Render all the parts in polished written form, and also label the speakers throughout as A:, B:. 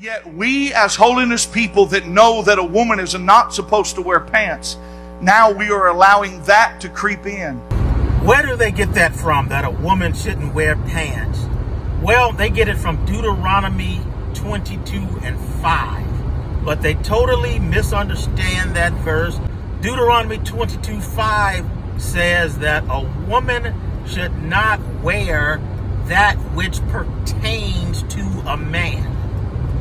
A: Yet we as holiness people that know that a woman is not supposed to wear pants, now we are allowing that to creep in.
B: Where do they get that from, that a woman shouldn't wear pants? Well, they get it from Deuteronomy 22:5. But they totally misunderstand that verse. Deuteronomy 22:5 says that a woman should not wear that which pertains to a man,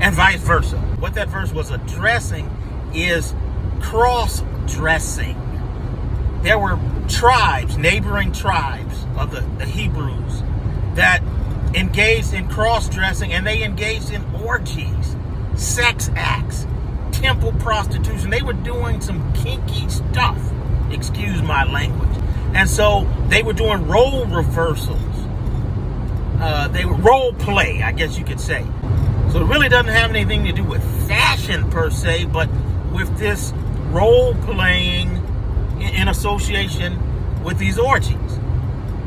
B: and vice versa. What that verse was addressing is cross-dressing. There were tribes, neighboring tribes of the Hebrews that engaged in cross-dressing, and they engaged in orgies, sex acts, temple prostitution. They were doing some kinky stuff, excuse my language. And so they were doing role reversals. They were role play, I guess you could say. So it really doesn't have anything to do with fashion per se, but with this role playing in association with these orgies.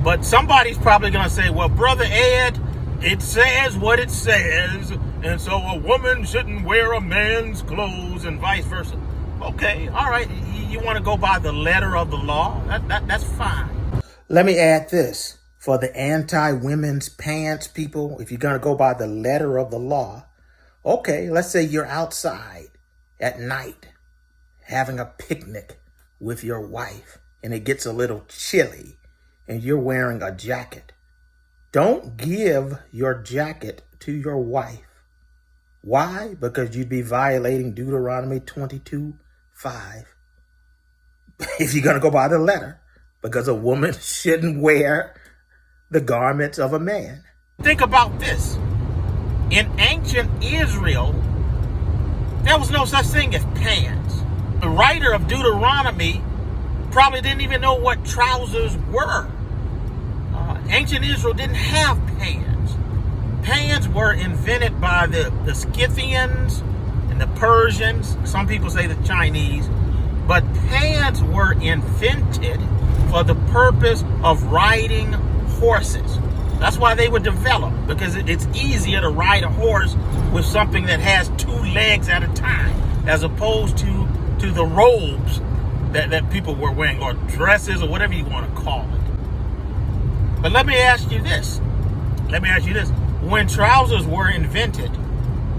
B: But somebody's probably going to say, well, Brother Ed, it says what it says, and so a woman shouldn't wear a man's clothes and vice versa. Okay, all right, you want to go by the letter of the law? That's fine. Let me add this. For the anti-women's pants people, if you're going to go by the letter of the law, okay, let's say you're outside at night having a picnic with your wife and it gets a little chilly and you're wearing a jacket. Don't give your jacket to your wife. Why? Because you'd be violating Deuteronomy 22:5. If you're going to go by the letter, because a woman shouldn't wear the garments of a man. Think about this. In ancient Israel, there was no such thing as pants. The writer of Deuteronomy probably didn't even know what trousers were. Ancient Israel didn't have pants. Pants were invented by the Scythians and the Persians. Some people say the Chinese. But pants were invented for the purpose of riding horses. That's why they were developed, because it's easier to ride a horse with something that has two legs at a time, as opposed to the robes that people were wearing, or dresses, or whatever you want to call it. But let me ask you this. When trousers were invented,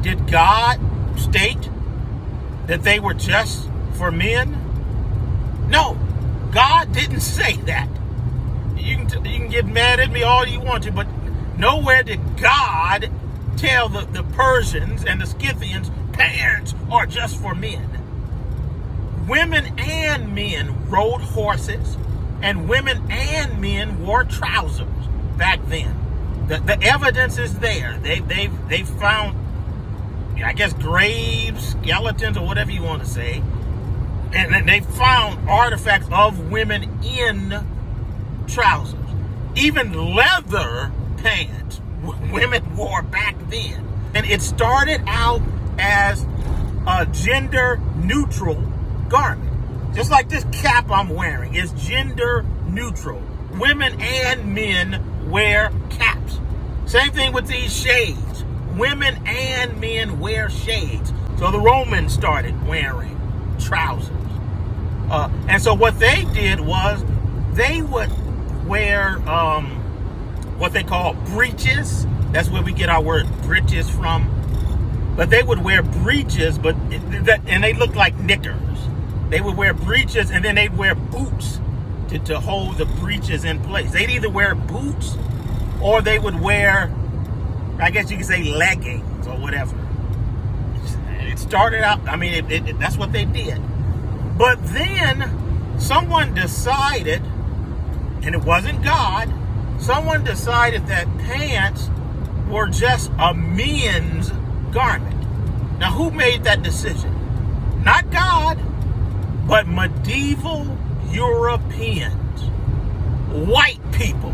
B: did God state that they were just for men? No, God didn't say that. You can get mad at me all you want to, but nowhere did God tell the Persians and the Scythians pants are just for men. Women and men rode horses, and women and men wore trousers back then. The evidence is there. They found, I guess, graves, skeletons, or whatever you want to say, and they found artifacts of women in trousers. Even leather pants women wore back then. And it started out as a gender neutral garment. Just like this cap I'm wearing is gender neutral. Women and men wear caps. Same thing with these shades. Women and men wear shades. So the Romans started wearing trousers. And so what they did was they would wear what they call breeches. That's where we get our word breeches from. But they would wear breeches, and they looked like knickers. They would wear breeches, and then they'd wear boots to hold the breeches in place. They'd either wear boots, or they would wear, I guess you could say, leggings or whatever. It started out, that's what they did. But then someone decided, and it wasn't God, someone decided that pants were just a men's garment. Now, who made that decision? Not God, but medieval Europeans, white people.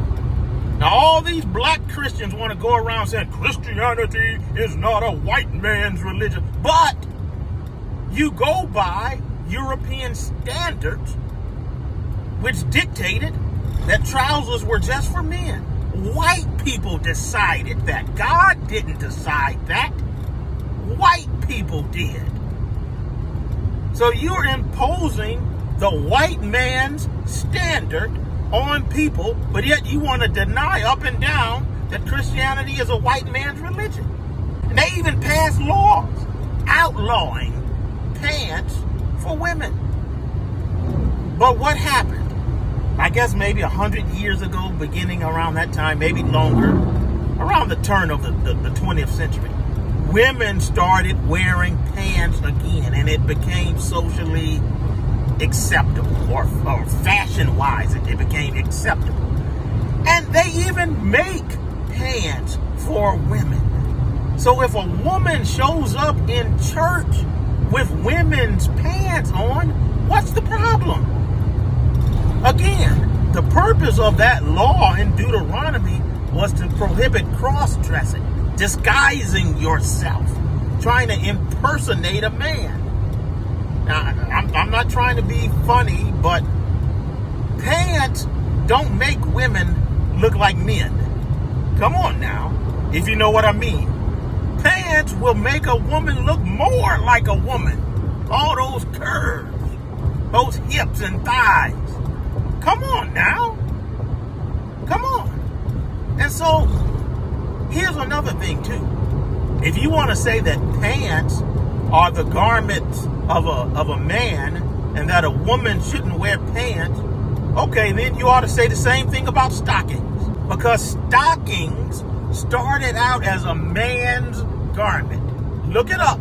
B: Now, all these black Christians want to go around saying Christianity is not a white man's religion, but you go by European standards, which dictated that trousers were just for men. White people decided that. God didn't decide that. white people did. So you're imposing the white man's standard on people, but yet you want to deny up and down that Christianity is a white man's religion. And they even passed laws outlawing pants for women. But what happened? I guess maybe 100 years ago, beginning around that time, maybe longer, around the turn of the 20th century, women started wearing pants again, and it became socially acceptable, or fashion-wise, it became acceptable. And they even make pants for women. So if a woman shows up in church with women's pants on, what's the problem? Again, the purpose of that law in Deuteronomy was to prohibit cross-dressing, disguising yourself, trying to impersonate a man. Now, I'm not trying to be funny, but pants don't make women look like men. Come on now, if you know what I mean. Pants will make a woman look more like a woman. All those curves, those hips and thighs. Come on now. Come on. And so, here's another thing too. If you want to say that pants are the garments of a man and that a woman shouldn't wear pants, okay, then you ought to say the same thing about stockings. Because stockings started out as a man's garment. Look it up.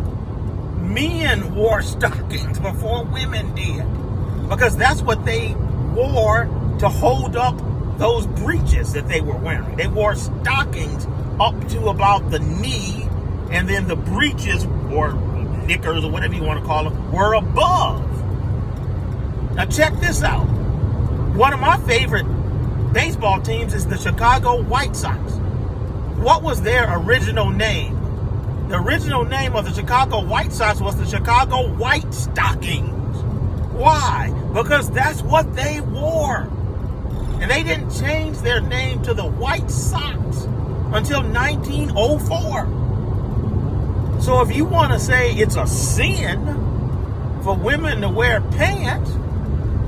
B: Men wore stockings before women did. Because that's what they wore to hold up those breeches that they were wearing. They wore stockings up to about the knee, and then the breeches, or knickers, or whatever you want to call them, were above. Now check this out. One of my favorite baseball teams is the Chicago White Sox. What was their original name? The original name of the Chicago White Sox was the Chicago White Stockings. Why? Because that's what they wore. And they didn't change their name to the White Sox until 1904. So if you want to say it's a sin for women to wear pants,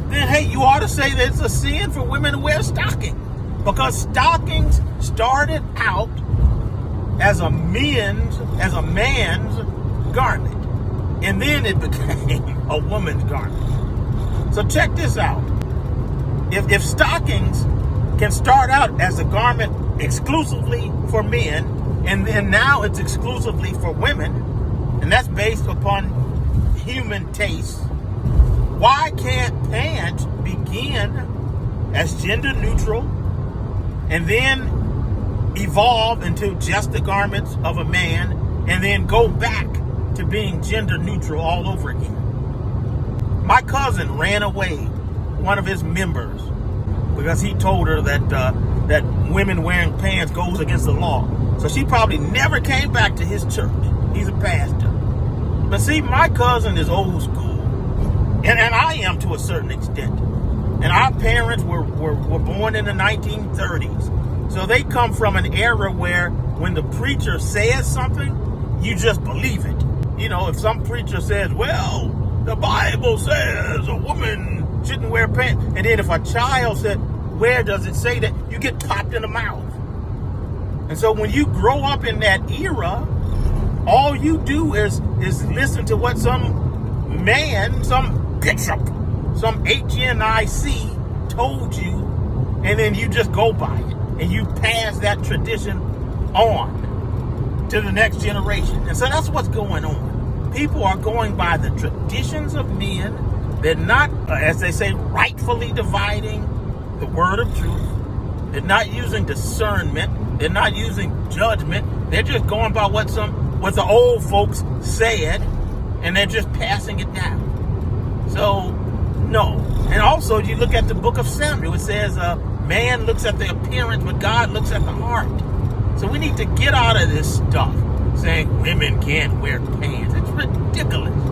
B: then hey, you ought to say that it's a sin for women to wear stockings. Because stockings started out as a man's garment. And then it became a woman's garment. So check this out. If stockings can start out as a garment exclusively for men, and then now it's exclusively for women, and that's based upon human taste, why can't pants begin as gender neutral and then evolve into just the garments of a man and then go back to being gender neutral all over again? My cousin ran away, one of his members, because he told her that women wearing pants goes against the law. So she probably never came back to his church. He's a pastor. But see, my cousin is old school. And I am to a certain extent. And our parents were born in the 1930s. So they come from an era where when the preacher says something, you just believe it. You know, if some preacher says, well, the Bible says a woman shouldn't wear pants. And then if a child said, where does it say that? You get popped in the mouth. And so when you grow up in that era, all you do is listen to what some man, some bishop, some HNIC told you, and then you just go by it. And you pass that tradition on to the next generation. And so that's what's going on. People are going by the traditions of men. They're not, as they say, rightfully dividing the word of truth. They're not using discernment. They're not using judgment. They're just going by what the old folks said, and they're just passing it down. So, no. And also, you look at the book of Samuel. It says, man looks at the appearance, but God looks at the heart. So we need to get out of this stuff saying women can't wear pants. It's ridiculous.